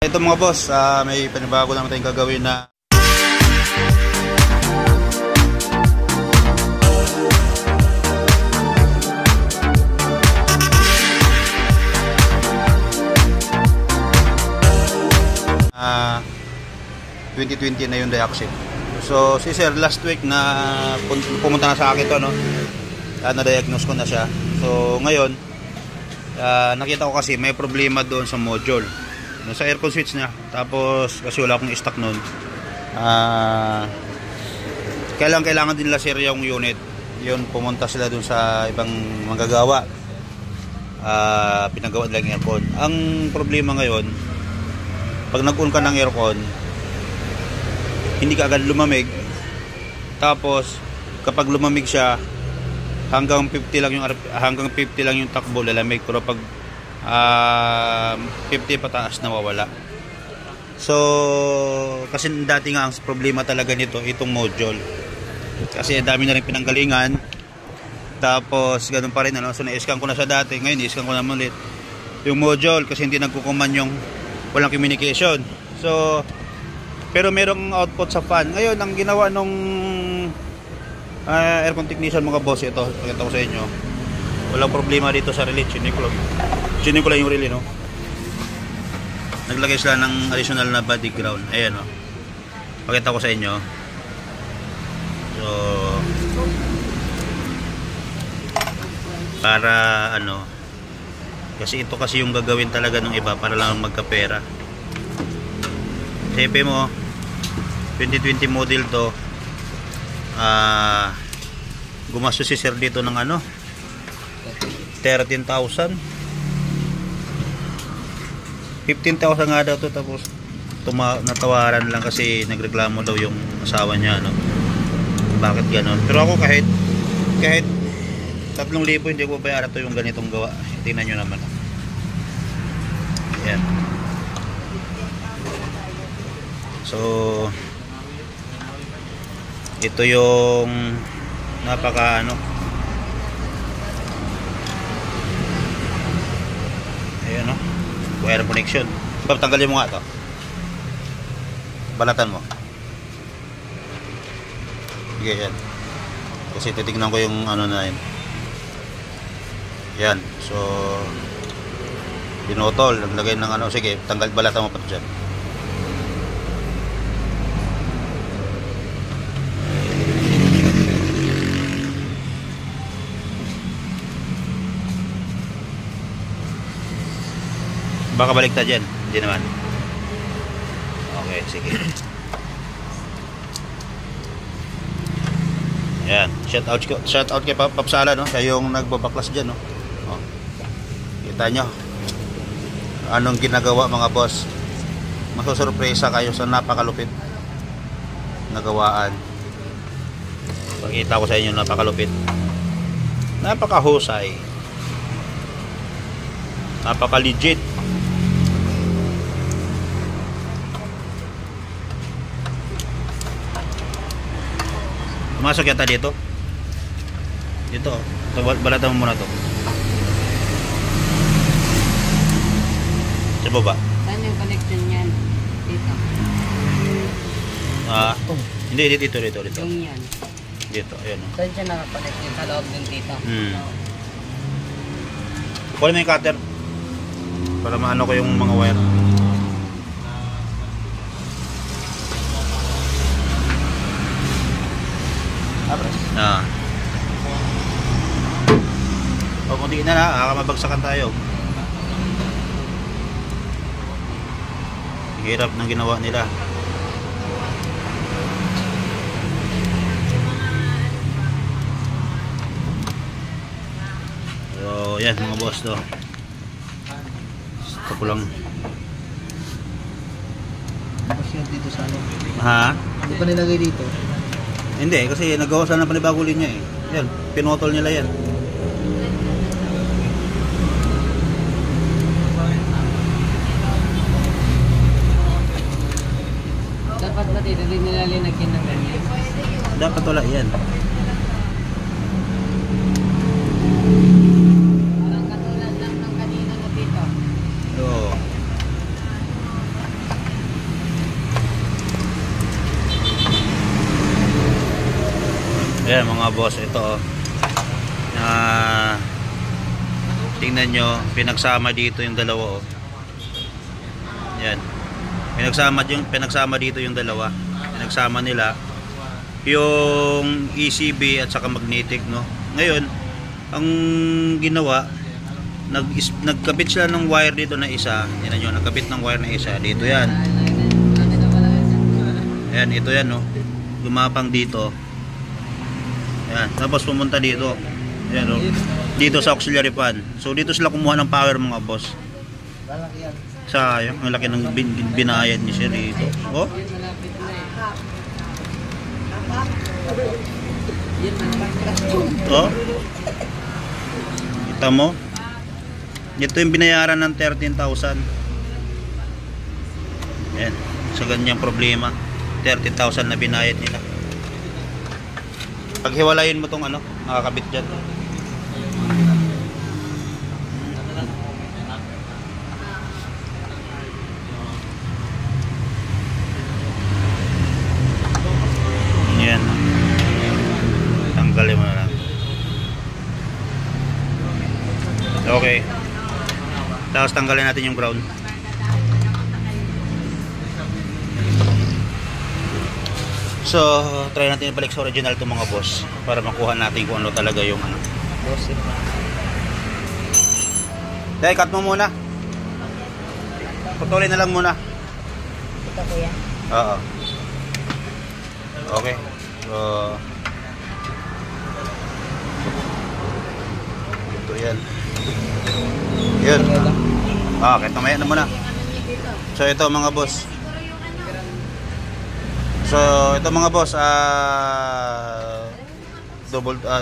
Ito mga boss, may panibago naman tayong gagawin na uh, 2020 na yung dioxin. So si sir last week na pumunta na sa akin to, no? Na-diagnose ko na siya. So ngayon nakita ko kasi may problema doon sa module, sa aircon switch niya. Tapos kasi wala akong stock noon, kailangan din nila sir yung unit. Yun, pumunta sila doon sa ibang manggagawa, pinagawa nila yung aircon. Ang problema ngayon, pag nag-on ka ng aircon, hindi ka agad lumamig. Tapos kapag lumamig siya, hanggang 50 lang yung takbo lalamig, pero pag 50 pataas nawawala. So kasi dati nga ang problema talaga nito itong module, kasi dami na rin pinanggalingan. Tapos ganun pa rin, ano? So na-scan ko na siya dati, ngayon i-scan ko naman ulit yung module kasi hindi nagkukuman, yung walang communication. So pero merong output sa fan. Ngayon ang ginawa nung aircon technician mga boss, ito pakita ko sa inyo, walang problema dito sa relay. Chinik ko lang yung relay, no? Naglagay sila ng additional na body ground. Ayan, no? Pakita ko sa inyo. So para ano, kasi ito kasi yung gagawin talaga ng iba para lang magkapera. Sepe mo 2020 model to, gumastos si sir dito ng ano 13,000, 15,000 nga daw to. Tapos natawaran lang kasi nagreklamo daw yung asawa niya, no? Bakit ganon? Pero ako kahit 3,000 hindi ko bayaran to yung ganitong gawa. Tingnan nyo naman. Ayan. So ito yung napaka ano, ayan, no? Wire connection. Tanggalin mo nga to, balatan mo. Sige, yan. Kasi titignan ko yung ano na yun. Yan. So pinutol, naglagay ng ano. Sige, balatan mo pa dyan. Baka baliktad yan. Hindi naman. Okay, sige. Ayan. Shout out kay Papsala, no? Siya yung nagbabaklas dyan, no? Oh. Kita nyo anong ginagawa mga boss. Masusurpresa kayo sa napakalupit nagawaan. Pakita ko sa inyo, napakalupit, napakahusay, napaka-legit. Pumasok yata dito. Dito. Balatan mo muna to. Sa baba. Saan yung connection niyan? Dito. Hindi, dito. Yung yan. Dito, ayan. Saan siya nakakonect sa loob din dito? Kunin mo yung cutter para maano ko yung mga wire. Kunti na mabagsakan tayo. Hirap ng ginawa nila. So yan mga boss, to ito ko lang. Dito sa ano? Ha? Hindi pa nilagay dito? Hindi, kasi nagawa sana ng panibagong linya eh. Yan, pinotol nila yan. Dapat ba dito din nila linagyan ng ganyan? Dapat wala yan. Parang katulad lang ng kanina na dito. Oo. Ayan mga boss, ito tingnan nyo, pinagsama dito yung dalawa Ayan. Pinagsama dito yung dalawa. Pinagsama nila yung ECB at saka magnetic, no. Ngayon, ang ginawa, nagkabit sila ng wire dito na isa. Tingnan nyo, nagkabit ng wire na isa dito. Yan. Ayan, ito yan, no. Gumapang dito. Ayan, tapos pumunta dito. Ayan, no. Dito sa auxiliary fan. So dito sila kumuha ng power mga boss. Sayang, ang laki ng binayad ni Sir dito. Oh. Oh. Kita mo? Ito yung binayaran ng 13,000. Ayan, sa ganyang problema. 30,000 na binayad nila. Paghiwalayin mo tong nakakabit dyan. Yan. Tanggalin mo na lang. Okay. Tapos tanggalin natin yung brown. So, try natin ibalik sa original itong mga boss para makuha natin kung ano talaga yung Dahil cut mo muna. Putulin na lang muna. Ito kuya. Oo. Okay. So, ito yan. Yun. Okay, tumaya na muna. So, ito mga boss. So, ito mga boss,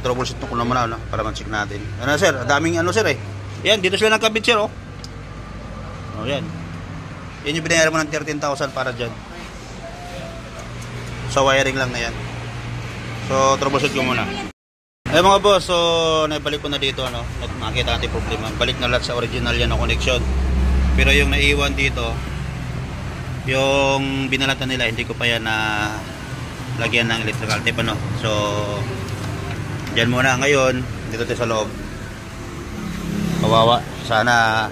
troubleshoot ko naman para ma-check natin. Ano sir, daming sir eh. Yan, dito sila nagkabit sir oh. Oh, yan. Yan yung binayaran mo ng 13,000 para dyan. So, wiring lang na yan. So, troubleshoot ko muna. Ay mga boss, so naibalik ko na dito nakita natin problema. Balik na lahat sa original yan na connection. Pero yung naiwan dito, yung binalatan nila, hindi ko pa yan na lagyan ng electrical tape So dyan muna ngayon, dito tayo sa loob. Kawawa, sana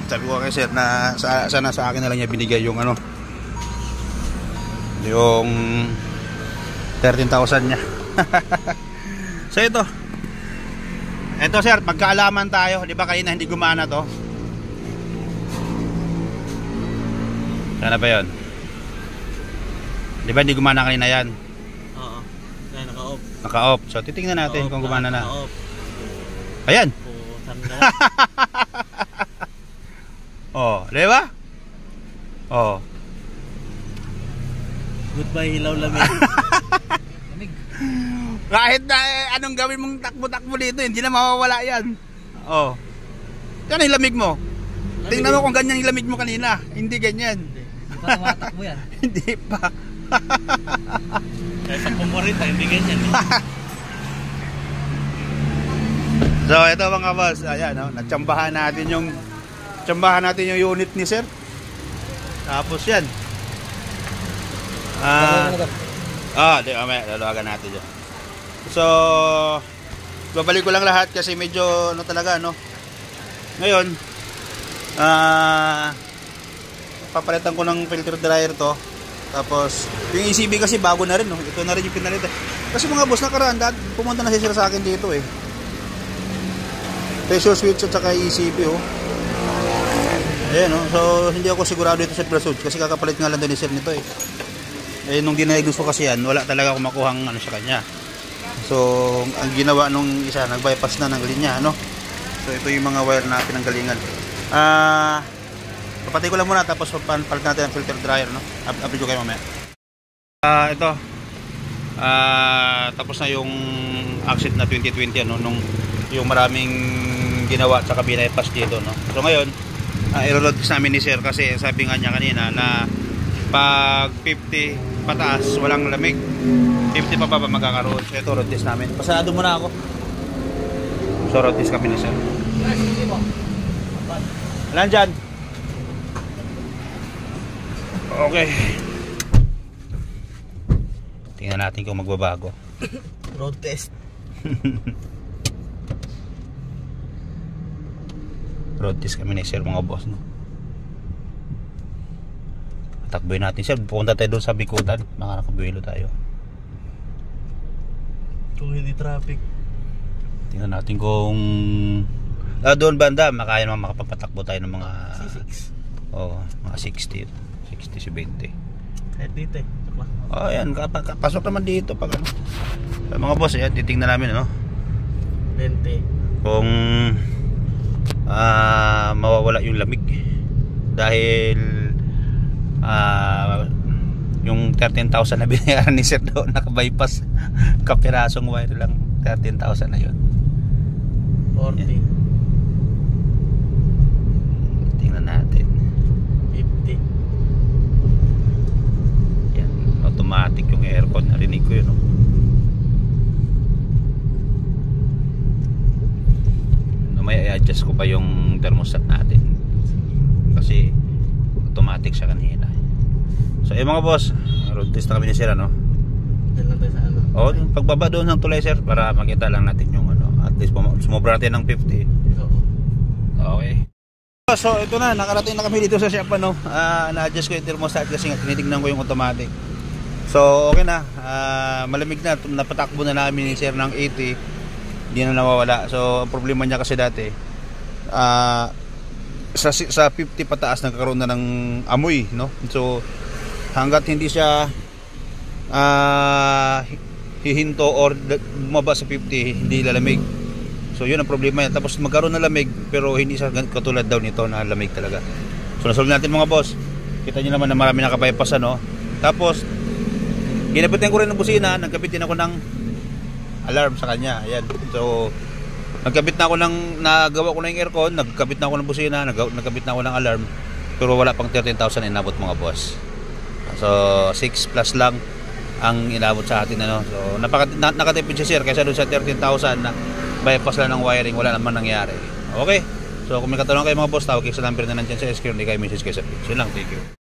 sabi ko kay sir na sana sa akin na lang niya binigay yung yung 13,000 niya. So ito sir, magkaalaman tayo, di ba kanina hindi gumana to? Sana ba yun? Di ba hindi gumana kanina yan? Oo. Naka-off. Naka-off. So titingnan natin kung gumana na. Naka-off. Ayan. Oh, di ba? Oh. Goodbye hilaw lamig. Lamig. Kahit na anong gawin mong takbo-takbo dito, hindi na mawawala yan. Oh. Yan yung lamig mo. Tingnan mo kung ganyan yung lamig mo kanina. Hindi ganyan. Hindi pa tumatakbo yan. Hindi pa. Kaya sa pumorita, hindi ganyan. So ito mga boss, ayan natsambahan natin yung unit ni sir. Tapos yan. Lalawagan natin dyan. So babalik ko lang lahat kasi medyo talaga ngayon papalitan ko ng filter dryer to. Tapos yung ECB kasi bago na rin ito na rin yung pinalitan. Kasi mga boss nakaraan pumunta na si sir sa akin dito pressure switch at saka ECB ayan so hindi ako sigurado dito sa pressure switch kasi kakapalit nga lang doon ni sir nito nung dinayagnos ko kasi yan wala talaga akong makuhang sa kanya. So ang ginawa nung isa nag-bypass na ng linya so ito yung mga wire na pinanggalingan. Papatay ko lang muna tapos palit natin ang filter dryer update ko kayo mamaya. Ito tapos na yung Axit na 2020 nung yung maraming ginawa sa bypass dito So ngayon i-road test namin ni sir kasi sabi nga niya kanina na pag 50 pataas walang lamig, 50 pa ba magkakaroon. So ito road test namin. Pasado muna ako. So road test kami ni sir. Alan dyan. Okay. Tingnan natin kung magbabago. Road test. Road test kami ni sir mga boss, no? Takboy natin sir, pupunta tayo doon sa Bikutan, makakabuelo tayo. Kung hindi traffic. Tingnan natin kung doon banda, makaya naman makapapatakbo tayo ng mga C6. Mga 60, 70. Kahit dito eh. Ayan, pasok naman dito pag ano. Mga boss, ayan, titingnan namin, ano? 20. Kung mawawala yung lamig dahil yung 13,000 na binayaran ni sir doon, naka-bypass. Kapirasong wire lang, 13,000 na yun. 40. Yan. Tingnan natin. 50. Yan, automatic yung aircon, narinig ko yun, no? May i-adjust ko pa yung thermostat natin kasi automatic siya kanina. So mga boss, road test na kami ni sir, ano? Dahil lang tayo sa ano. Yung pagbaba doon ng tulay sir, para makita lang natin yung ano, at least sumobra natin ng 50. Oo. Okay. So ito na, nakarating na kami dito sa shop, ano? Na-adjust ko yung thermostat kasi nga tinitingnan ko yung automatic. So okay na, malamig na, napatakbo na namin ni sir ng 80. Hindi na nawawala. So ang problema niya kasi dati sa 50 pataas nagkakaroon na ng amoy, no? So hanggat hindi siya hihinto or bumaba sa 50, hindi lalamig. So yun ang problema niya. Tapos magkaroon ng lamig pero hindi siya katulad daw nito na lamig talaga. So nasolve natin mga boss. Kita niyo naman na marami nakabypass, no? Tapos ginapitin ko rin ng busina, nagkapitin ako ng alarm sa kanya. Ayan. So nagkabit na ako nagawa ko na yung aircon, nagkabit na ako ng busina, nagkabit na ako ng alarm, pero wala pang 13,000 inabot mga boss. So 6 plus lang ang inabot sa atin, ano. So nakatipid siya sir kaysa doon sa 13,000 na bypass lang ng wiring, wala naman nangyari. Okay. So kung may katanungan kayo mga boss, tawag kayo sa number na nandiyan sa screen, hindi kayo message kayo sa page. Yun lang, thank you.